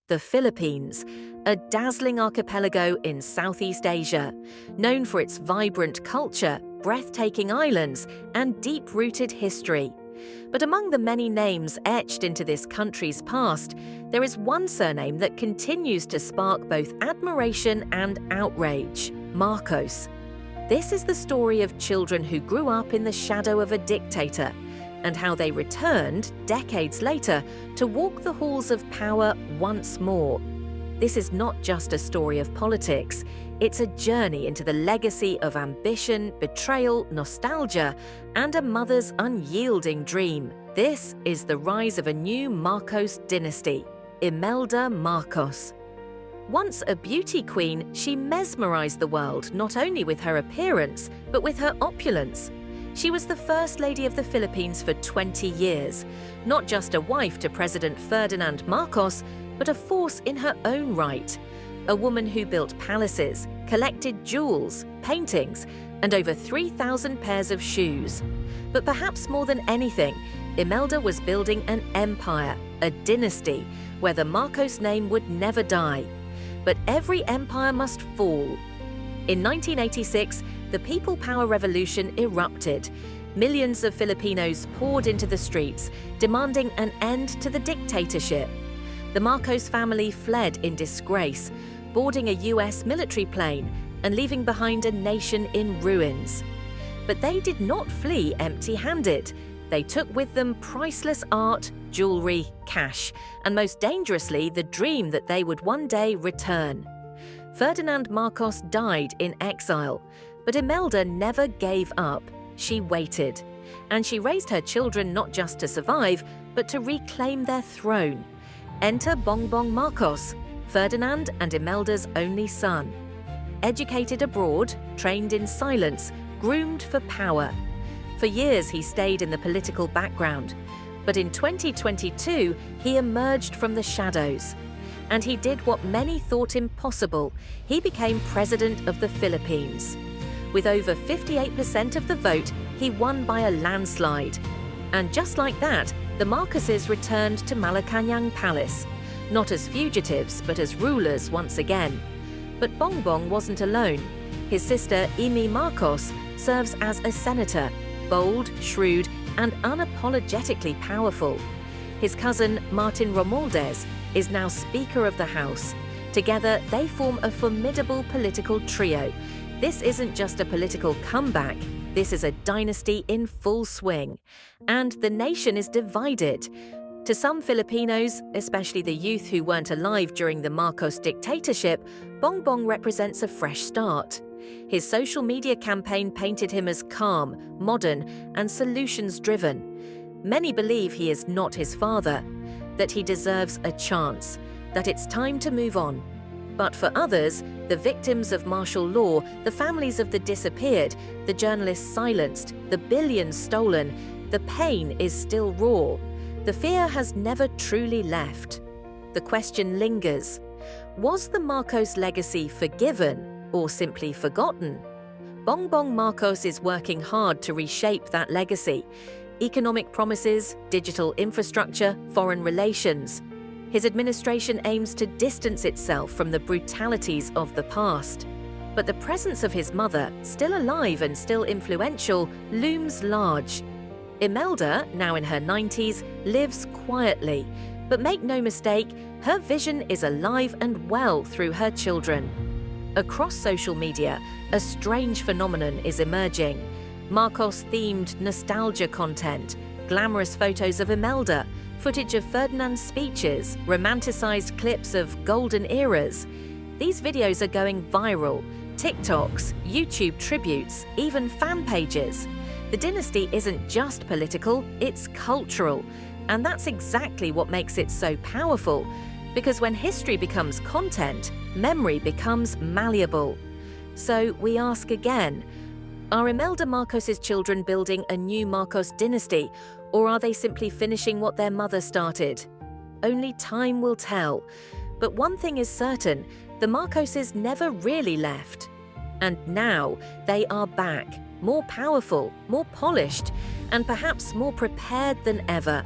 The Philippines, a dazzling archipelago in Southeast Asia, known for its vibrant culture, breathtaking islands, and deep-rooted history. But among the many names etched into this country's past, there is one surname that continues to spark both admiration and outrage: Marcos. This is the story of children who grew up in the shadow of a dictator, and how they returned, decades later, to walk the halls of power once more. This is not just a story of politics, it's a journey into the legacy of ambition, betrayal, nostalgia, and a mother's unyielding dream. This is the rise of a new Marcos dynasty, Imelda Marcos. Once a beauty queen, she mesmerized the world not only with her appearance, but with her opulence. She was the First Lady of the Philippines for 20 years, not just a wife to President Ferdinand Marcos, but a force in her own right. A woman who built palaces, collected jewels, paintings, and over 3,000 pairs of shoes. But perhaps more than anything, Imelda was building an empire, a dynasty, where the Marcos name would never die. But every empire must fall. In 1986, the People Power Revolution erupted. Millions of Filipinos poured into the streets, demanding an end to the dictatorship. The Marcos family fled in disgrace, boarding a US military plane and leaving behind a nation in ruins. But they did not flee empty-handed. They took with them priceless art, jewelry, cash, and most dangerously, the dream that they would one day return. Ferdinand Marcos died in exile, but Imelda never gave up. She waited, and she raised her children not just to survive, but to reclaim their throne. Enter Bongbong Marcos, Ferdinand and Imelda's only son. Educated abroad, trained in silence, groomed for power. For years he stayed in the political background, but in 2022 he emerged from the shadows. And he did what many thought impossible. He became president of the Philippines. With over 58% of the vote, he won by a landslide. And just like that, the Marcoses returned to Malacañang Palace, not as fugitives, but as rulers once again. But Bongbong wasn't alone. His sister, Amy Marcos, serves as a senator, bold, shrewd, and unapologetically powerful. His cousin, Martin Romualdez, is now Speaker of the House. Together, they form a formidable political trio. This isn't just a political comeback, this is a dynasty in full swing. And the nation is divided. To some Filipinos, especially the youth who weren't alive during the Marcos dictatorship, Bongbong represents a fresh start. His social media campaign painted him as calm, modern, and solutions-driven. Many believe he is not his father, that he deserves a chance, that it's time to move on. But for others, the victims of martial law, the families of the disappeared, the journalists silenced, the billions stolen, the pain is still raw. The fear has never truly left. The question lingers: was the Marcos legacy forgiven or simply forgotten? Bongbong Marcos is working hard to reshape that legacy. Economic promises, digital infrastructure, foreign relations. His administration aims to distance itself from the brutalities of the past. But the presence of his mother, still alive and still influential, looms large. Imelda, now in her 90s, lives quietly. But make no mistake, her vision is alive and well through her children. Across social media, a strange phenomenon is emerging. Marcos-themed nostalgia content, glamorous photos of Imelda, footage of Ferdinand's speeches, romanticized clips of golden eras. These videos are going viral. TikToks, YouTube tributes, even fan pages. The dynasty isn't just political, it's cultural. And that's exactly what makes it so powerful. Because when history becomes content, memory becomes malleable. So we ask again, are Imelda Marcos' children building a new Marcos dynasty, or are they simply finishing what their mother started? Only time will tell. But one thing is certain, the Marcoses never really left. And now they are back, more powerful, more polished, and perhaps more prepared than ever.